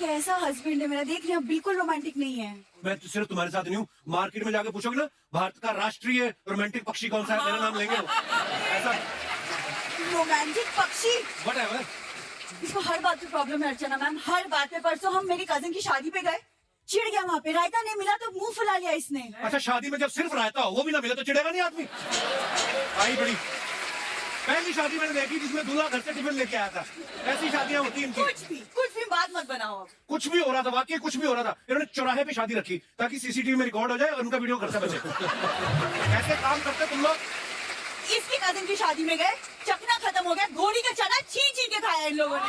कैसा हस्बैंड है मेरा, देख रहे हो, बिल्कुल रोमांटिक नहीं है। मैं तो सिर्फ तुम्हारे साथ नहीं हूँ, मार्केट में जाके पूछोगे ना भारत का राष्ट्रीय रोमांटिक पक्षी कौन सा है, मेरा नाम लेंगे वो। ऐसा रोमांटिक पक्षी, व्हाटएवर। इसको हर बात पे प्रॉब्लम है अर्चना मैम, हर बात पे। परसों हम मेरी कजिन की शादी पे गए, चिढ़ गया वहाँ पे, रायता नहीं मिला तो मुंह फुला लिया इसने। अच्छा, शादी में जब सिर्फ रायता हो वो भी ना मिले तो चिढ़ेगा नहीं आदमी। आई बड़ी पहली शादी मैंने देखी जिसमें दूल्हा घर से टिफिन लेके आया था। ऐसी शादियां होती हैं इनकी। कुछ भी बात मत बनाओ अब। कुछ भी हो रहा था, वाकई कुछ भी हो रहा था। इन्होंने चौराहे पे शादी रखी ताकि सीसीटीवी में रिकॉर्ड हो जाए और उनका वीडियो घर से बचे। ऐसे काम करते तुम लोग। इसकी कजिन की शादी में गए, चखना खत्म हो गया, घोड़ी का चना छीन छीन के खाया इन लोगों ने।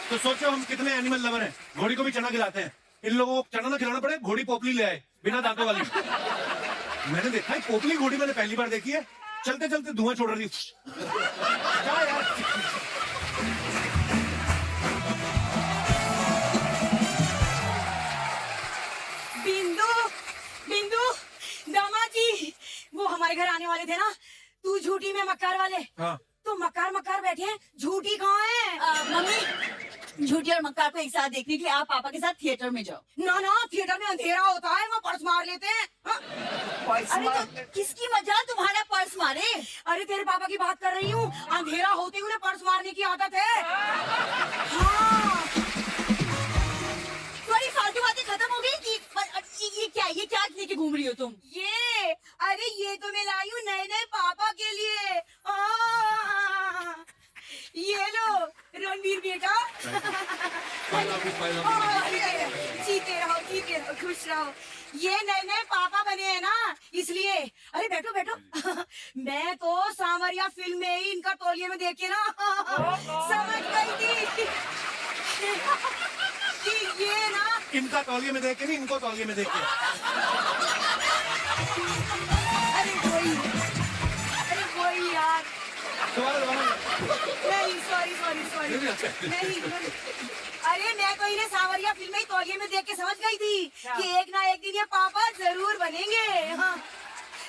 तो सोचो हम कितने एनिमल लवर हैं, घोड़ी को भी चना खिलाते हैं। इन लोगों को चना ना खिलाना पड़े, घोड़ी पोपली ले आए बिना दांतों वाली। मैंने देखा है पोपली घोड़ी, मैंने पहली बार देखी है। चलते चलते धुआं छोड़ रही थी। क्या यार। बिंदु, बिंदु, दामाद जी, वो हमारे घर आने वाले थे ना, तू झूठी में मक्कार वाले। हाँ। तो मक्कार मक्कार बैठे हैं, झूठी कहाँ है? मम्मी, झूठी और मक्कार को एक साथ देखने के लिए आप पापा के साथ थिएटर में जाओ। ना ना, थिएटर में अंधेरा होता है, वहाँ पर्स मार लेते हैं। हाँ? अरे तो किसकी मजाल तुम्हारा पर्स मारे? अरे तेरे पापा की बात कर रही हूँ, अंधेरा होते हुए पर्स मारने की आदत है। हाँ, तुम्हारी फालतू बातें खत्म हो गई कि ये क्या लेके घूम रही हो तुम? अरे ये तो मैं लाई हूँ नए नए पापा के लिए। ये लो रणवीर बेटा। जीते रहो, खुश रहो। ये नए नए पापा बने हैं ना, इसलिए। अरे बैठो बैठो। मैं तो सांवरिया फिल्म में ही इनका तौलिए में देख के ना समझ गई थी कि ये ना, इनका तौलिए में देख के नहीं, इनको तौलिए में देख के। अरे वही यार। दोबारा नहीं, सॉरी। नहीं। अरे मैं तो इन्हें सांवरिया फिल्म में ही तौलिए में देख के समझ गई थी कि एक ना एक दिन ये पापा जरूर बनेंगे। हाँ।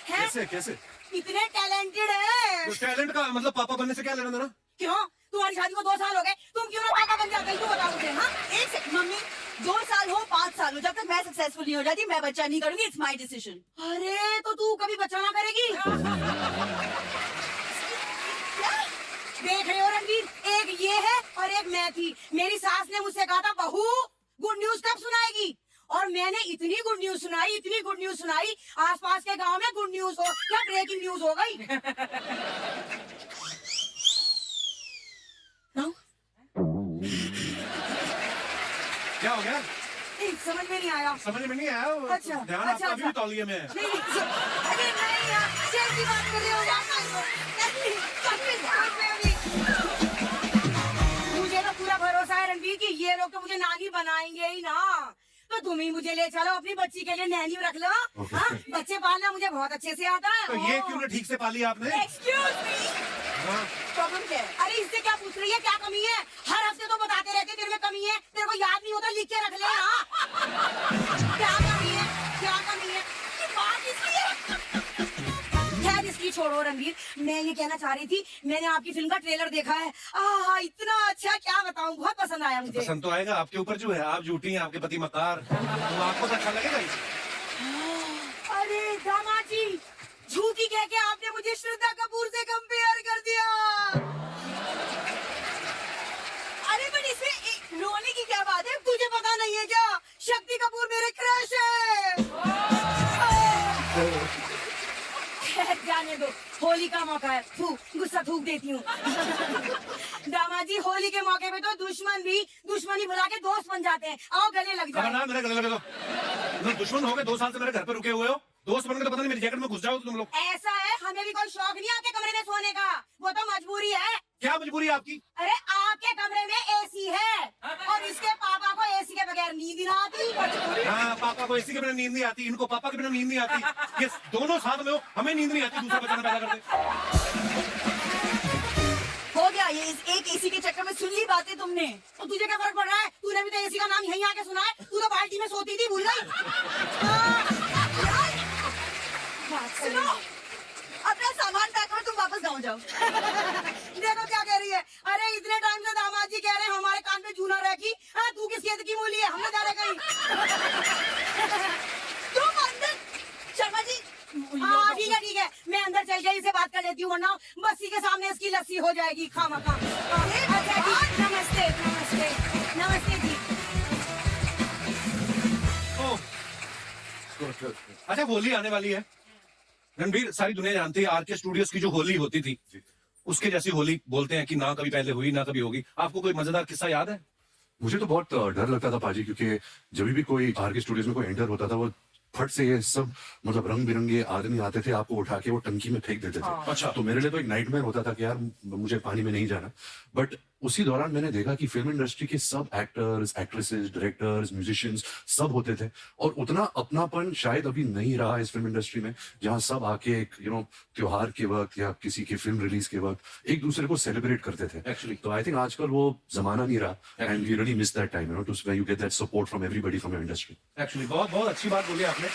कैसे इतने टैलेंटेड है। तो टैलेंट का मतलब पापा बनने से क्या लेना देना? क्यों, तुम्हारी शादी को 2 साल हो गए, तुम क्यों ना पापा बन जाते? तू बता मुझे। हाँ, एक सेकंड मम्मी, 2 साल हो 5 साल हो, जब तक मैं सक्सेसफुल नहीं हो जाती मैं बच्चा नहीं करूंगी। It's my decision. अरे तो तू कभी बच्चा ना करेगी? देख रहे हो रणवीर, एक ये है और एक मैं थी। मेरी सास ने मुझसे कहा था बहू गुड न्यूज कब सुनाएगी, और मैंने इतनी गुड न्यूज सुनाई, आसपास के गांव में गुड न्यूज हो क्या ब्रेकिंग न्यूज हो गई। क्या हो गया? समझ में नहीं आया। समझ में नहीं आया? अच्छा, ध्यान आपका अभी भी तौलिए में है। अरे नहीं यार, कैसी बात कर रहे हो? मुझे तो पूरा भरोसा है रणवीर कि ये लोग तो मुझे नानी बनाएंगे ही ना। तो तुम ही मुझे ले चलो, अपनी बच्ची के लिए नैनी रख लो। हाँ, बच्चे पालना मुझे बहुत अच्छे से आता है। तो ये क्यों नहीं ठीक से पाली आपने? एक्सक्यूज मी, प्रॉब्लम क्या है? अरे इससे क्या पूछ रही है, क्या कमी है? हर हफ्ते तो बताते रहते तेरे में कमी है, तेरे को याद नहीं होता, लिख के रख ले। क्या कमी है, ये बात इसलिए। खैर इसकी छोड़ो रणवीर, मैं ये कहना चाह रही थी, मैंने आपकी फिल्म का ट्रेलर देखा है। इतना अच्छा, क्या बताऊं, बहुत पसंद आया मुझे। पसंद तो आएगा, आपके ऊपर जो है, आप झूठी हैं, आपके पति मक्कार, तो आपको तो अच्छा लगेगा ही। अरे दामाद जी, झूठी कह के आपने मुझे श्रद्धा कपूर से कंपेयर कर दिया। अरे बट इसमें रोने की क्या बात है, तुझे पता नहीं है क्या? शक्ति कपूर मेरे क्रश है। जाने दो, होली का मौका है, गुस्सा थूक देती हूँ। दामाद जी, होली के मौके पे तो दुश्मन भी दुश्मनी भुला के दोस्त बन जाते हैं। आओ गले लग जाओ। ना मेरे गले लगे तो दुश्मन हो गए, 2 साल से मेरे घर पे रुके हुए हो, दोस्त बनकर तो पता नहीं मेरी जैकेट में घुस जाओ तुम लोग। ऐसा है, हमें भी कोई शौक नहीं आपके कमरे में सोने का, वो तो मजबूरी है। क्या मजबूरी है आपकी? अरे आपके कमरे में एसी है और इसके पापा को एसी के बगैर नींद ना आती। हाँ, पापा को एसी के बिना नींद नहीं आती, इनको पापा के बिना नींद नहीं आती। ये दोनों साथ में हो, हमें नींद नहीं आती, दूसरा बच्चा पैदा करते। हो गया, ये एक एसी के चक्कर में सुन ली बातें तुमने। तो तुझे क्या फर्क पड़ रहा है? तूने भी तो एसी का नाम यहीं आके सुना है, तू तो बाल्टी में सोती थी, भूल गई? सुनो, अपना सामान पैक कर, तुम वापस गाँव जाओ। देखो क्या कह रही है। अरे इतने टाइम से दामाद जी कह रहे हैं हमारे कान पे जूना रखी, खेत की मूली है, हमने जा रहे कहीं। तुम अंदर शर्मा जी। हाँ ठीक है, मैं अंदर चल गई, इसे बात कर लेती हूँ, वरना बस्ती के सामने इसकी लस्सी हो जाएगी खामखा। अच्छा ठीक, नमस्ते नमस्ते नमस्ते जी। अच्छा, होली आने वाली है रणबीर, सारी दुनिया जानती है आरके स्टूडियोज की जो होली होती थी, उसके जैसी होली बोलते हैं कि ना कभी पहले हुई ना कभी होगी। आपको कोई मजेदार किस्सा याद है? मुझे तो बहुत डर लगता था पाजी, क्योंकि जब भी कोई आरके स्टूडियोज में कोई एंटर होता था, वो फट से ये सब मतलब रंग बिरंगे आदमी आते थे, आपको उठा के वो टंकी में फेंक देते थे। अच्छा। तो मेरे लिए तो एक नाइटमेयर होता था कि यार मुझे पानी में नहीं जाना। बट उसी दौरान मैंने देखा कि फिल्म इंडस्ट्री के सब एक्टर्स, एक्ट्रेसेस, डायरेक्टर्स, म्यूजिशियंस सब होते थे, और उतना अपनापन शायद अभी नहीं रहा इस फिल्म इंडस्ट्री में, जहां सब आके एक त्योहार के वक्त या किसी की फिल्म रिलीज के वक्त एक दूसरे को सेलिब्रेट करते थे। Actually. तो आई थिंक आजकल वो जमाना नहीं रहा, and we really miss that time, to you get that support from everybody from your industry. Actually बहुत बहुत अच्छी बात बोली आपने।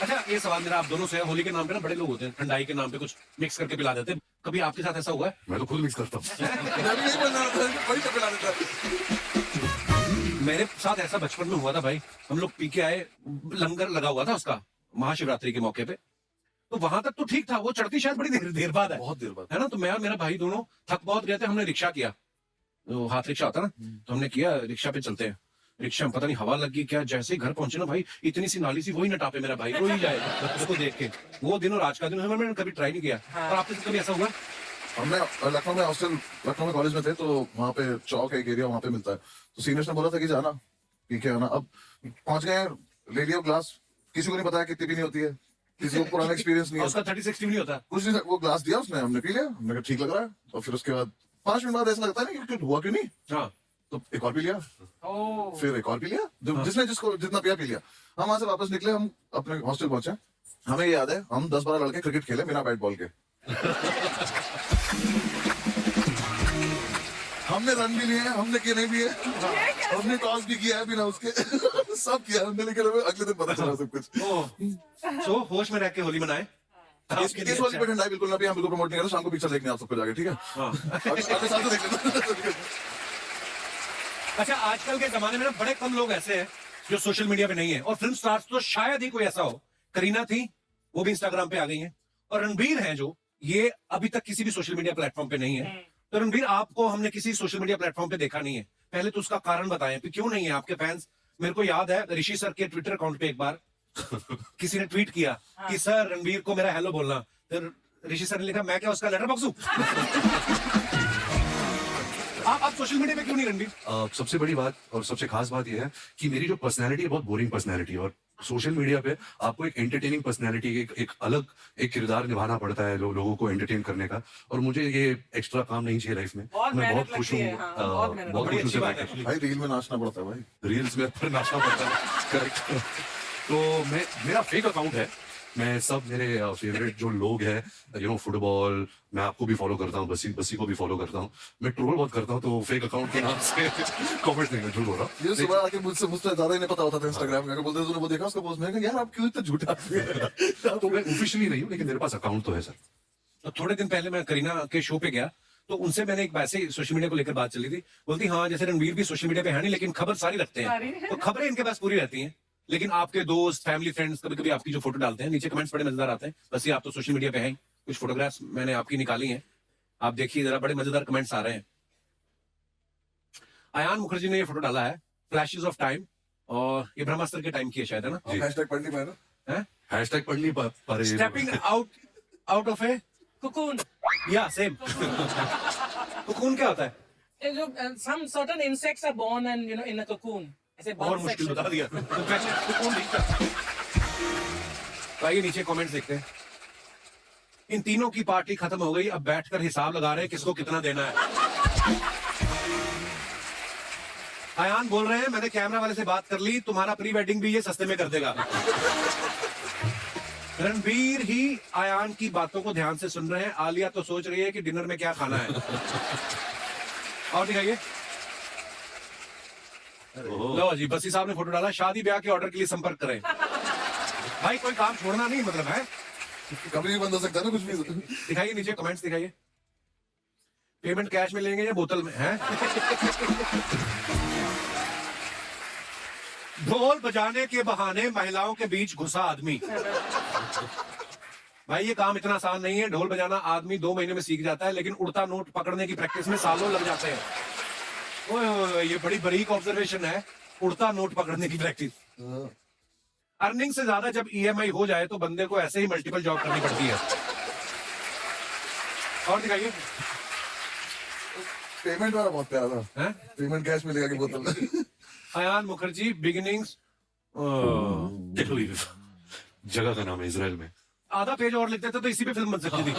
अच्छा, ये सवाल मेरा आप दोनों से है, होली के नाम पे ना बड़े लोग होते हैं, ठंडाई के नाम पे कुछ मिक्स करके पिला देते हैं, कभी आपके साथ ऐसा हुआ है? मैं तो खुद मिक्स करता हूँ। मैं भी यही बोलना था, वही तो पिला देता। मेरे साथ ऐसा बचपन में हुआ था भाई, हम लोग पी के आए, लंगर लगा हुआ था उसका महाशिवरात्रि के मौके पे, तो वहां तक तो ठीक था, वो चढ़ती शायद बड़ी देर बाद है, बहुत देर बाद। है ना। तो मैं और मेरा भाई दोनों थक बहुत गए थे, हमने रिक्शा किया, वो हाथ रिक्शा होता ना, तो हमने किया रिक्शा पे चलते हैं। रिक्शा में पता नहीं हवा लगी क्या, जैसे ही घर पहुंचे ना भाई, इतनी सी नाली सी, वही नटापे मेरा भाई, रो ही जाएगा उसको देख के। वो दिन और आज का दिन मैंने कभी ट्राई नहीं किया। और आपके साथ कभी ऐसा हुआ? हमने लखनऊ में हॉस्टल, लखनऊ में कॉलेज में थे, तो वहाँ पे चौक है, एक एरिया वहाँ पे मिलता है, तो सीनियर्स ने बोला था कि जाना पी के आना। अब पहुंच गए, ले लिया ग्लास, किसी को नहीं बताया कितनी पीनी होती है, किसी को पुराना एक्सपीरियंस नहीं है, उसका 30-60 नहीं होता कुछ नहीं, वो ग्लास दिया उसने, हमने पी लिया, हमने कहा ठीक लग रहा है, और फिर उसके बाद 5 मिनट बाद ऐसा लगता है ना कि हुआ क्यों नहीं, हाँ। तो एक और पी लिया, फिर एक और पी लिया, जिसने जिसको जितना पिया पी लिया। हम वहां से वापस निकले, हम अपने हॉस्टल पहुंचे, हमें याद है हम 10-12 लड़के क्रिकेट खेले बिना बैट बॉल के। हमने रन भी लिए हैं, हमने किए नहीं भी है, हमने टॉस भी किया है बिना उसके, सब किया हमने, लेकिन हमें अगले दिन पता चला सब कुछ। सो होश में रह के होली मनाए। इस होली पे ठंडाई बिल्कुल ना भी, हम बिल्कुल प्रमोट नहीं करते, शाम को पिक्चर देखने आप सबको जाके, ठीक है? अगले साल तो देख लेते। अच्छा, आजकल के जमाने में ना बड़े कम लोग ऐसे हैं जो सोशल मीडिया पे नहीं है, और फिल्म स्टार्स तो शायद ही कोई ऐसा हो। करीना थी, वो भी इंस्टाग्राम पे आ गई हैं, और रणबीर हैं जो, ये अभी तक किसी भी सोशल मीडिया प्लेटफॉर्म पे नहीं है। तो रणबीर, आपको हमने किसी सोशल मीडिया प्लेटफॉर्म पे देखा नहीं है, पहले तो उसका कारण बताएं कि क्यों नहीं है। आपके फैंस, मेरे को याद है ऋषि सर के ट्विटर अकाउंट पे एक बार किसी ने ट्वीट किया कि सर रणबीर को मेरा हेलो बोलना, फिर ऋषि सर ने लिखा मैं क्या उसका लेटर बॉक्स हूं? आप सोशल मीडिया पे क्यों नहीं रणबीर? सबसे बड़ी बात और सबसे खास बात यह है कि मेरी जो पर्सनैलिटी है बहुत बोरिंग पर्सनैलिटी है, और सोशल मीडिया पे आपको एक एंटरटेनिंग पर्सनैलिटी, एक अलग एक किरदार निभाना पड़ता है लोगों को एंटरटेन करने का, और मुझे ये एक्स्ट्रा काम नहीं चाहिए लाइफ में। मैं बहुत खुश हूँ, बहुत बड़ी खुश अच्छी हूँ बात है। भाई रील में नाचना पड़ता है भाई। रील्स में पर नाचना पड़ता है, करेक्ट। तो मेरा फेक अकाउंट है, मैं सब मेरे फेवरेट जो लोग हैं, फुटबॉल, मैं आपको भी फॉलो करता हूँ, बसी को भी फॉलो करता हूँ, मैं ट्रोल बहुत करता हूँ, तो फेक अकाउंट के नाम से कमेंट नहीं, मैं झूठ बोल रहा हूँ। ये सुबह आके मुझसे ज्यादा ही नहीं पता होता था इंस्टाग्राम में, बोलते तूने वो देखा उसका पोस्ट, मैंने कहा यार आप क्यों इतना झूठा। तो मैं ऑफिशियली नहीं हूँ, लेकिन मेरे पास अकाउंट तो है सर। तो थोड़े दिन पहले मैं करीना के शो पे गया, तो उनसे मैंने एक वैसे सोशल मीडिया को लेकर बात चली थी, बोलती हाँ जैसे रणवीर भी सोशल मीडिया पे है नहीं, लेकिन खबर सारी रखते हैं, तो खबरें इनके पास पूरी रहती हैं, लेकिन आपके दोस्त, फैमिली, फ्रेंड्स कभी कभी आपकी जो फोटो डालते हैं, नीचे कमेंट्स बड़े मजेदार आते हैं। बस ये आप तो सोशल मीडिया पे हैं, कुछ फोटोग्राफ्स मैंने आपकी निकाली हैं, आप देखिए जरा, बड़े मजेदार कमेंट्स आ रहे हैं। अयान मुखर्जी ने ये फोटो डाला है, फ्लैशेस ऑफ टाइम, और ये ब्रह्मास्त्र के टाइम की है शायद, है ना? हैशटैग पढ़ नहीं पाया ना, हैशटैग पढ़ नहीं पा रहे। Stepping out of A cocoon. या सेम। कोकून क्या होता है? जो some certain insects are born and in a cocoon. ऐसे और bud मुश्किल section. बता दिया। तो कैसे कोकून दिखता है? तो आइए नीचे कमेंट्स देखते हैं। इन तीनों की पार्टी खत्म हो गई, अब बैठकर हिसाब लगा रहे हैं किसको कितना देना है। अयान बोल रहे हैं मैंने कैमरा वाले से बात कर ली, तुम्हारा प्री वेडिंग भी ये सस्ते में कर देगा। रणबीर ही अयान की बातों को ध्यान से सुन रहे हैं, आलिया तो सोच रही है कि डिनर में क्या खाना है। और दिखाइए। लो जी, बसी साहब ने फोटो डाला, शादी ब्याह के ऑर्डर के लिए संपर्क करें। भाई कोई काम छोड़ना नहीं, मतलब है कभी भी बंद हो सकता है ना कुछ भी। दिखाइए नीचे कमेंट्स दिखाइए। पेमेंट कैश में लेंगे या बोतल में है? ढोल बजाने के बहाने महिलाओं के बीच घुसा आदमी। भाई ये काम इतना आसान नहीं है। ढोल बजाना आदमी 2 महीने में सीख जाता है, लेकिन उड़ता नोट पकड़ने की प्रैक्टिस में सालों लग जाते हैं। ओए ओए, ये बड़ी बरीक ऑब्जर्वेशन है, उड़ता नोट पकड़ने की प्रैक्टिस। अर्निंग से ज्यादा जब ईएमआई हो जाए तो बंदे को ऐसे ही मल्टीपल जॉब करनी पड़ती है। और दिखाइए। पेमेंट वाला बहुत प्यारा था। हैं? पेमेंट कैश मिलेगा कि बोतल में? अयान मुखर्जी बिगिनिंग्स। टेल जगह का नाम है इसराइल में। आधा पेज और लिख देते तो इसी पे फिल्म बन सकती थी।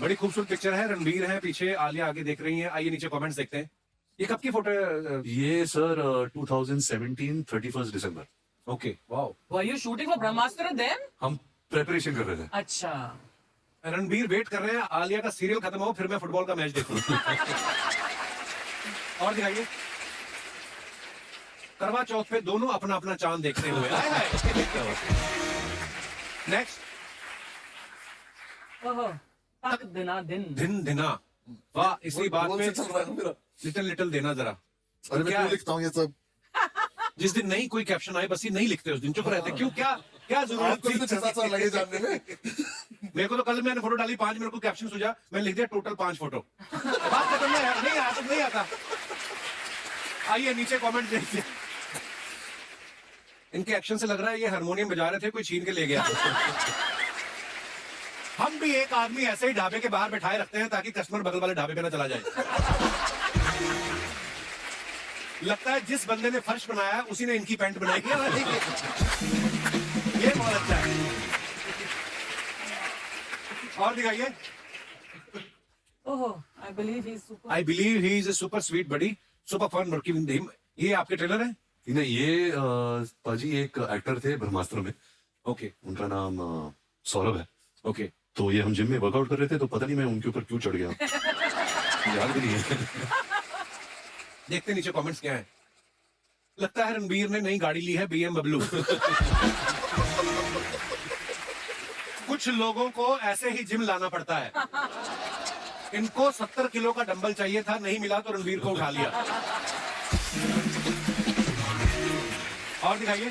बड़ी खूबसूरत पिक्चर है। रणबीर है पीछे, आलिया आगे देख रही है। आइए नीचे कमेंट्स देखते हैं। ये कब की फोटो है? ये sir 2017 31 December. Okay, wow. Were you shooting for Brahmastra then? हम प्रेपरेशन कर रहे थे। अच्छा। रणबीर वेट कर रहे हैं आलिया का सीरियल खत्म हो फिर मैं फुटबॉल का मैच देखूं। और दिखाइए। करवा चौथ पे दोनों अपना अपना चांद देखते हुए। नेक्स्ट। ओहो, तक दिना दिन। दिन दिना। वाह, इसी बात बोल पे से चल रहा है मेरा। लिटिल लिटिल देना जरा। अरे मैं क्या क्यों लिखता हूँ ये सब? जिस दिन नहीं कोई कैप्शन आए बस ये नहीं लिखते उस दिन, चुप रहते। क्यों, क्या क्या जरूरत आपको भी तो 6-7 साल लगे जानने में। मेरे को तो कल मैंने फोटो डाली 5, मेरे को कैप्शन सूझा, मैंने लिख दिया टोटल 5 फोटो। बात खत्म। नहीं आता, नहीं आता। आइए नीचे कमेंट देखिए। इनके एक्शन से लग रहा है ये हारमोनियम बजा रहे थे, कोई छीन के ले गया। हम भी एक आदमी ऐसे ही ढाबे के बाहर बैठाए रखते हैं ताकि कस्टमर बगल वाले ढाबे पे ना चला जाए। लगता है जिस बंदे ने फर्श बनाया है, उसी ने इनकी पैंट बनाई है। ये बहुत अच्छा है। और दिखाइए। ओहो, I believe he's super. I believe he is a super sweet buddy, super fun working with him. ये आपके ट्रेलर है? नहीं, ये पाजी एक एक्टर थे ब्रह्मास्त्र में। ओके उनका नाम सौरभ है। ओके। तो ये हम जिम में वर्कआउट कर रहे थे, तो पता नहीं मैं उनके ऊपर क्यों चढ़ गया। याद भी नहीं है। देखते नीचे कमेंट्स क्या है। लगता है रणबीर ने नई गाड़ी ली है, BMW। कुछ लोगों को ऐसे ही जिम लाना पड़ता है। इनको 70 किलो का डंबल चाहिए था, नहीं मिला तो रणबीर को उठा लिया। और दिखाइए।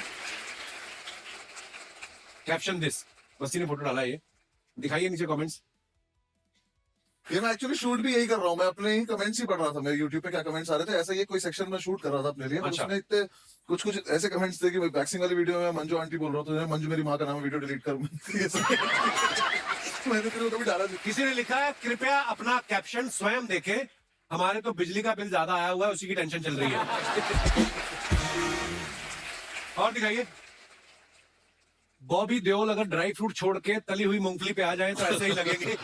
कैप्शन दिस, बस्ती ने फोटो डाला है ये। दिखाइए नीचे कमेंट्स। ये मैं एक्चुअली शूट भी यही कर रहा हूँ। मैं अपने ही कमेंट्स ही पढ़ रहा था। मेरे यूट्यूब पे क्या कमेंट्स आ रहे थे, ऐसा ये कोई सेक्शन में शूट कर रहा था अपने लिए। अच्छा। उसमें इतने कुछ ऐसे कमेंट्स थे कि वैक्सिंग वाली वीडियो में मंजू आंटी बोल रहा हूँ तो मंजू मेरी माँ का नाम है, वीडियो डिलीट कर। ये सब मैंने फिर वो कभी डाला नहीं। किसी ने लिखा है कृपया अपना कैप्शन स्वयं देखें, हमारे तो बिजली का बिल ज्यादा आया हुआ है, उसी की टेंशन चल रही है। और दिखाइए। बॉबी देओल अगर ड्राई फ्रूट छोड़ के तली हुई मूंगफली पे आ जाए तो ऐसे ही लगेंगे।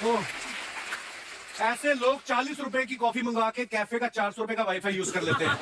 ओह, ऐसे लोग 40 रुपए की कॉफी मंगवा के कैफे का 400 रुपए का वाईफाई यूज कर लेते हैं।